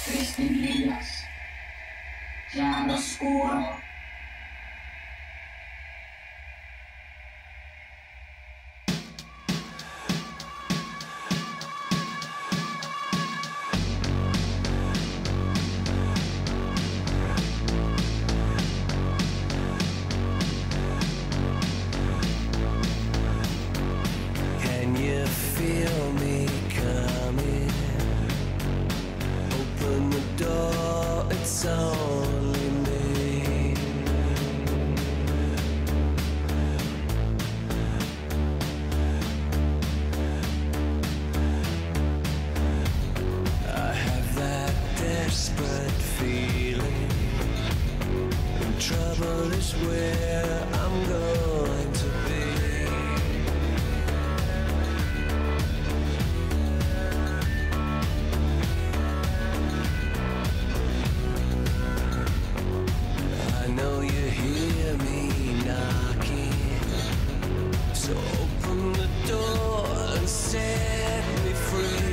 Cristian Díaz, chiaroscuro. Can you feel me coming? Open the door, it's only me. I have that desperate feeling, and trouble is where I'm going to be. I know you hear me knocking, so open the door and set me free.